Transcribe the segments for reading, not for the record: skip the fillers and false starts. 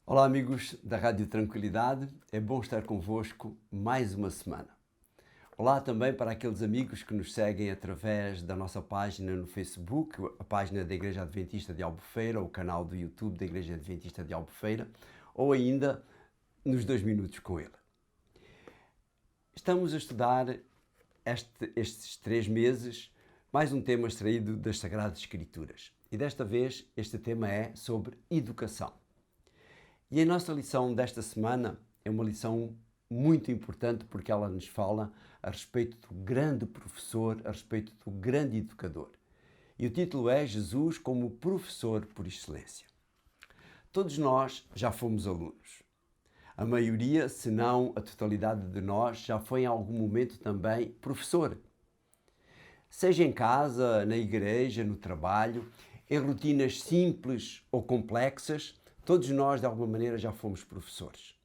Olá amigos da Rádio Tranquilidade, é bom estar convosco mais uma semana. Olá também para aqueles amigos que nos seguem através da nossa página no Facebook, a página da Igreja Adventista de Albufeira, o canal do YouTube da Igreja Adventista de Albufeira, ou ainda nos 2 minutos com ele. Estamos a estudar estes 3 meses mais um tema extraído das Sagradas Escrituras. E desta vez este tema é sobre educação. E a nossa lição desta semana é uma lição muito importante porque ela nos fala a respeito do grande professor, a respeito do grande educador. E o título é Jesus como professor por excelência. Todos nós já fomos alunos. A maioria, se não a totalidade de nós, já foi em algum momento também professor. Seja em casa, na igreja, no trabalho, em rotinas simples ou complexas, todos nós, de alguma maneira, já fomos professores.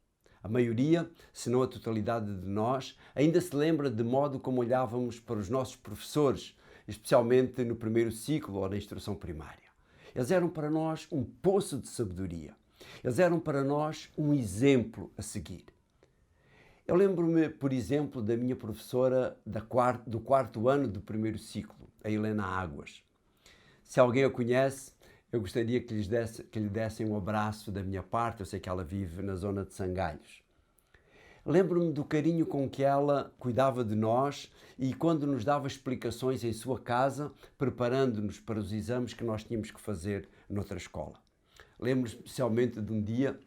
A maioria, se não a totalidade de nós, ainda se lembra de modo como olhávamos para os nossos professores, especialmente no primeiro ciclo ou na instrução primária. Eles eram para nós um poço de sabedoria. Eles eram para nós um exemplo a seguir. Eu lembro-me, por exemplo, da minha professora do quarto ano do primeiro ciclo, a Helena Águas. Se alguém a conhece, eu gostaria que lhe dessem um abraço da minha parte. Eu sei que ela vive na zona de Sangalhos. Lembro-me do carinho com que ela cuidava de nós e quando nos dava explicações em sua casa, preparando-nos para os exames que nós tínhamos que fazer noutra escola. Lembro-me especialmente de um dia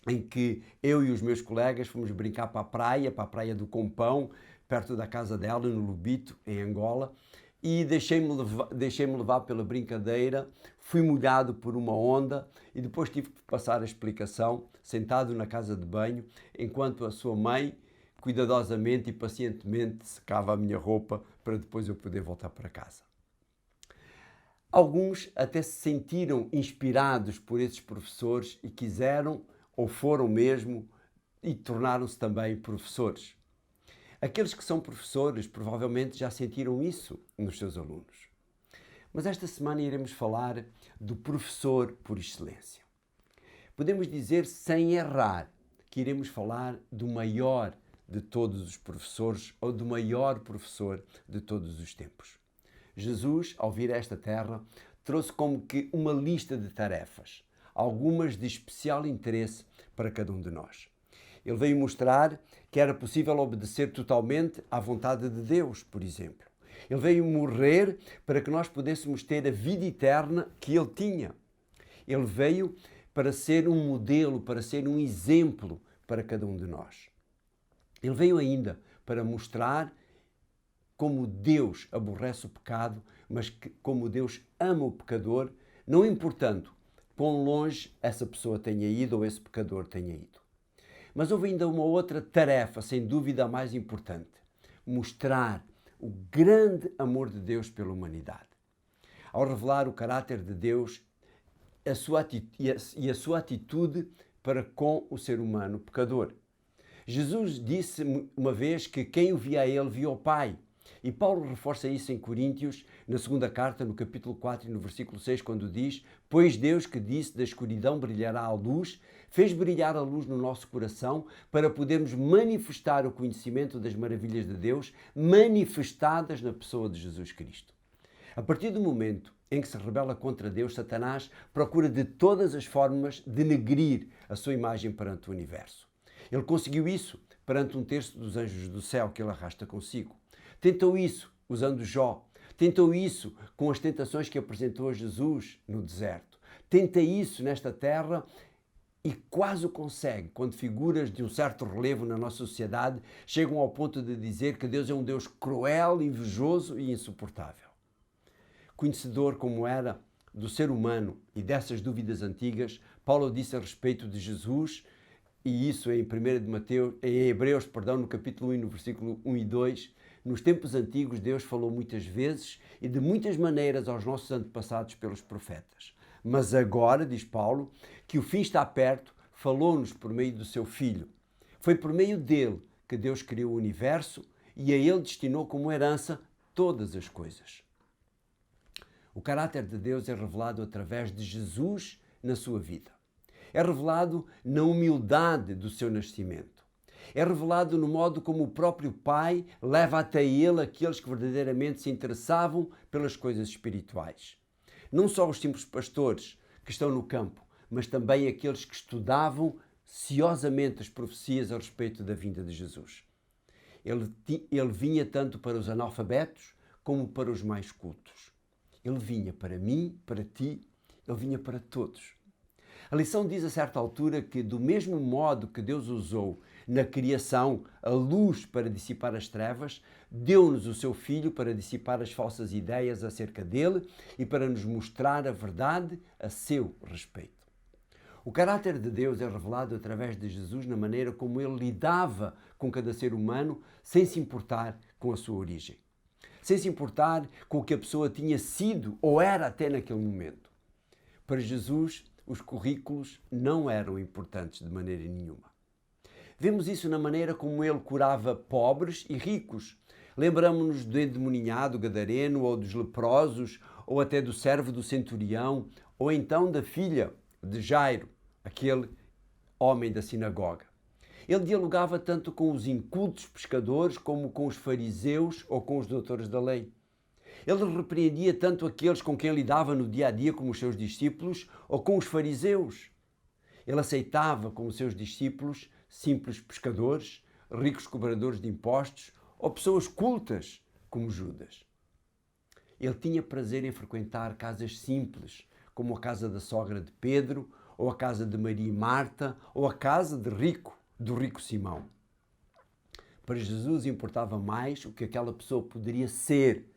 em que eu e os meus colegas fomos brincar para a praia do Compão, perto da casa dela, no Lubito, em Angola, e deixei-me levar pela brincadeira, fui molhado por uma onda e depois tive que passar a explicação, sentado na casa de banho, enquanto a sua mãe, cuidadosamente e pacientemente, secava a minha roupa para depois eu poder voltar para casa. Alguns até se sentiram inspirados por esses professores e quiseram, ou foram mesmo, e tornaram-se também professores. Aqueles que são professores provavelmente já sentiram isso nos seus alunos. Mas esta semana iremos falar do professor por excelência. Podemos dizer, sem errar, que iremos falar do maior de todos os professores ou do maior professor de todos os tempos. Jesus, ao vir a esta terra, trouxe como que uma lista de tarefas, algumas de especial interesse para cada um de nós. Ele veio mostrar que era possível obedecer totalmente à vontade de Deus, por exemplo. Ele veio morrer para que nós pudéssemos ter a vida eterna que ele tinha. Ele veio para ser um modelo, para ser um exemplo para cada um de nós. Ele veio ainda para mostrar como Deus aborrece o pecado, mas como Deus ama o pecador, não importando quão longe essa pessoa tenha ido ou esse pecador tenha ido. Mas houve ainda uma outra tarefa, sem dúvida a mais importante: mostrar o grande amor de Deus pela humanidade. Ao revelar o caráter de Deus e a sua atitude para com o ser humano pecador. Jesus disse uma vez que quem o via a ele via o Pai. E Paulo reforça isso em Coríntios, na segunda carta, no capítulo 4 e no versículo 6, quando diz: Pois Deus que disse da escuridão brilhará a luz, fez brilhar a luz no nosso coração para podermos manifestar o conhecimento das maravilhas de Deus, manifestadas na pessoa de Jesus Cristo. A partir do momento em que se rebela contra Deus, Satanás procura de todas as formas denegrir a sua imagem perante o universo. Ele conseguiu isso perante 1/3 dos anjos do céu que ele arrasta consigo. Tentou isso usando Jó. Tentou isso com as tentações que apresentou a Jesus no deserto. Tenta isso nesta terra e quase o consegue quando figuras de um certo relevo na nossa sociedade chegam ao ponto de dizer que Deus é um Deus cruel, invejoso e insuportável. Conhecedor como era do ser humano e dessas dúvidas antigas, Paulo disse a respeito de Jesus, e isso em Hebreus, no capítulo 1, no versículo 1 e 2, nos tempos antigos Deus falou muitas vezes e de muitas maneiras aos nossos antepassados pelos profetas. Mas agora, diz Paulo, que o fim está perto, falou-nos por meio do seu Filho. Foi por meio dele que Deus criou o universo e a ele destinou como herança todas as coisas. O caráter de Deus é revelado através de Jesus na sua vida. É revelado na humildade do seu nascimento. É revelado no modo como o próprio Pai leva até ele aqueles que verdadeiramente se interessavam pelas coisas espirituais. Não só os simples pastores que estão no campo, mas também aqueles que estudavam ciosamente as profecias a respeito da vinda de Jesus. Ele vinha tanto para os analfabetos como para os mais cultos. Ele vinha para mim, para ti, ele vinha para todos. A lição diz a certa altura que, do mesmo modo que Deus usou na criação a luz para dissipar as trevas, deu-nos o seu Filho para dissipar as falsas ideias acerca dele e para nos mostrar a verdade a seu respeito. O caráter de Deus é revelado através de Jesus na maneira como ele lidava com cada ser humano sem se importar com a sua origem, sem se importar com o que a pessoa tinha sido ou era até naquele momento. Para Jesus, os currículos não eram importantes de maneira nenhuma. Vemos isso na maneira como ele curava pobres e ricos. Lembramos-nos do endemoninhado gadareno, ou dos leprosos, ou até do servo do centurião, ou então da filha de Jairo, aquele homem da sinagoga. Ele dialogava tanto com os incultos pescadores como com os fariseus ou com os doutores da lei. Ele repreendia tanto aqueles com quem lidava no dia a dia como os seus discípulos ou com os fariseus. Ele aceitava como seus discípulos simples pescadores, ricos cobradores de impostos ou pessoas cultas como Judas. Ele tinha prazer em frequentar casas simples, como a casa da sogra de Pedro, ou a casa de Maria e Marta, ou a casa do rico Simão. Para Jesus importava mais o que aquela pessoa poderia ser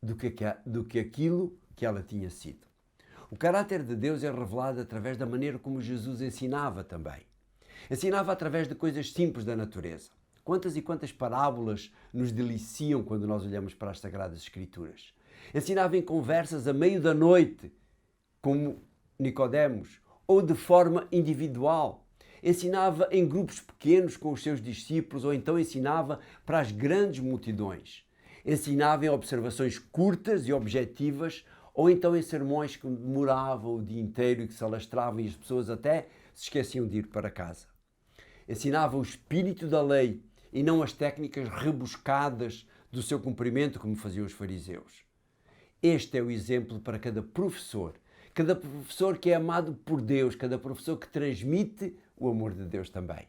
do que aquilo que ela tinha sido. O caráter de Deus é revelado através da maneira como Jesus ensinava também. Ensinava através de coisas simples da natureza. Quantas e quantas parábolas nos deliciam quando nós olhamos para as Sagradas Escrituras. Ensinava em conversas a meio da noite, como Nicodemos, ou de forma individual. Ensinava em grupos pequenos com os seus discípulos, ou então ensinava para as grandes multidões. Ensinava em observações curtas e objetivas, ou então em sermões que demoravam o dia inteiro e que se alastravam e as pessoas até se esqueciam de ir para casa. Ensinava o espírito da lei e não as técnicas rebuscadas do seu cumprimento, como faziam os fariseus. Este é o exemplo para cada professor que é amado por Deus, cada professor que transmite o amor de Deus também.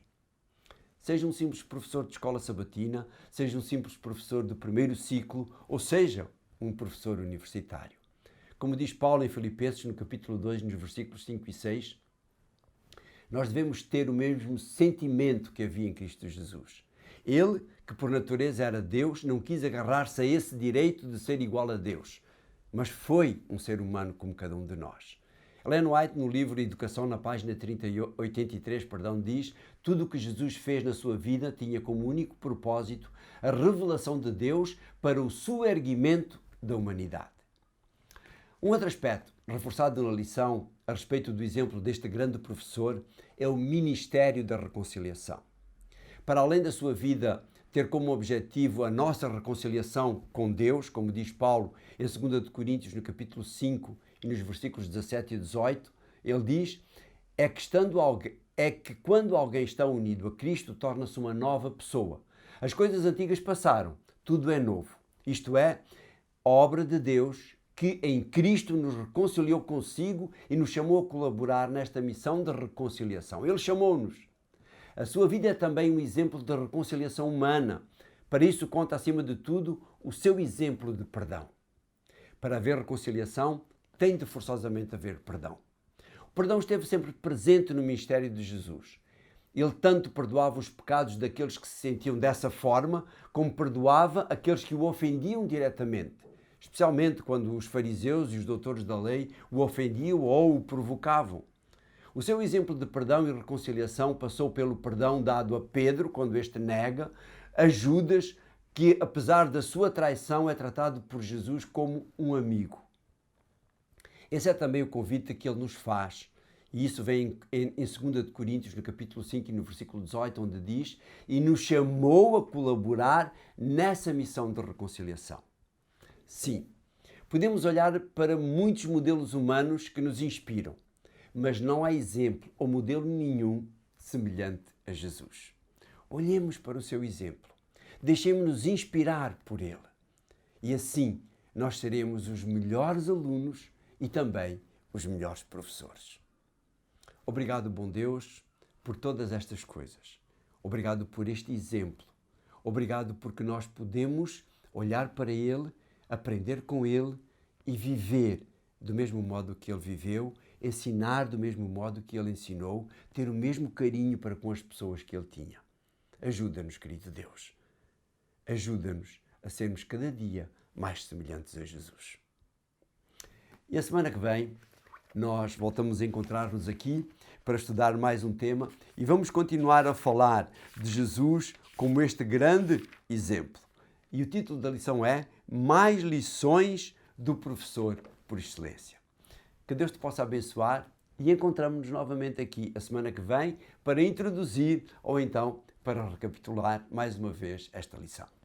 Seja um simples professor de escola sabatina, seja um simples professor do primeiro ciclo, ou seja, um professor universitário. Como diz Paulo em Filipenses, no capítulo 2, nos versículos 5 e 6, nós devemos ter o mesmo sentimento que havia em Cristo Jesus. Ele, que por natureza era Deus, não quis agarrar-se a esse direito de ser igual a Deus, mas foi um ser humano como cada um de nós. Ellen White, no livro Educação, na página 83, diz: tudo o que Jesus fez na sua vida tinha como único propósito a revelação de Deus para o soerguimento da humanidade. Um outro aspecto, reforçado na lição a respeito do exemplo deste grande professor, é o ministério da reconciliação. Para além da sua vida ter como objetivo a nossa reconciliação com Deus, como diz Paulo em 2 Coríntios, no capítulo 5 e nos versículos 17 e 18, ele diz, é que quando alguém está unido a Cristo, torna-se uma nova pessoa. As coisas antigas passaram, tudo é novo. Isto é, a obra de Deus que em Cristo nos reconciliou consigo e nos chamou a colaborar nesta missão de reconciliação. Ele chamou-nos. A sua vida é também um exemplo de reconciliação humana. Para isso, conta acima de tudo o seu exemplo de perdão. Para haver reconciliação, tem de forçosamente haver perdão. O perdão esteve sempre presente no ministério de Jesus. Ele tanto perdoava os pecados daqueles que se sentiam dessa forma, como perdoava aqueles que o ofendiam diretamente, especialmente quando os fariseus e os doutores da lei o ofendiam ou o provocavam. O seu exemplo de perdão e reconciliação passou pelo perdão dado a Pedro, quando este nega, a Judas, que apesar da sua traição é tratado por Jesus como um amigo. Esse é também o convite que ele nos faz. E isso vem em 2 Coríntios, no capítulo 5 e no versículo 18, onde diz, e nos chamou a colaborar nessa missão de reconciliação. Sim, podemos olhar para muitos modelos humanos que nos inspiram, mas não há exemplo ou modelo nenhum semelhante a Jesus. Olhemos para o seu exemplo, deixemos-nos inspirar por ele e assim nós seremos os melhores alunos e também os melhores professores. Obrigado, bom Deus, por todas estas coisas. Obrigado por este exemplo. Obrigado porque nós podemos olhar para ele, aprender com ele e viver do mesmo modo que ele viveu, ensinar do mesmo modo que ele ensinou, ter o mesmo carinho para com as pessoas que ele tinha. Ajuda-nos, querido Deus. Ajuda-nos a sermos cada dia mais semelhantes a Jesus. E a semana que vem nós voltamos a encontrar-nos aqui para estudar mais um tema e vamos continuar a falar de Jesus como este grande exemplo. E o título da lição é Mais lições do professor por excelência. Que Deus te possa abençoar e encontramos-nos novamente aqui a semana que vem para introduzir ou então para recapitular mais uma vez esta lição.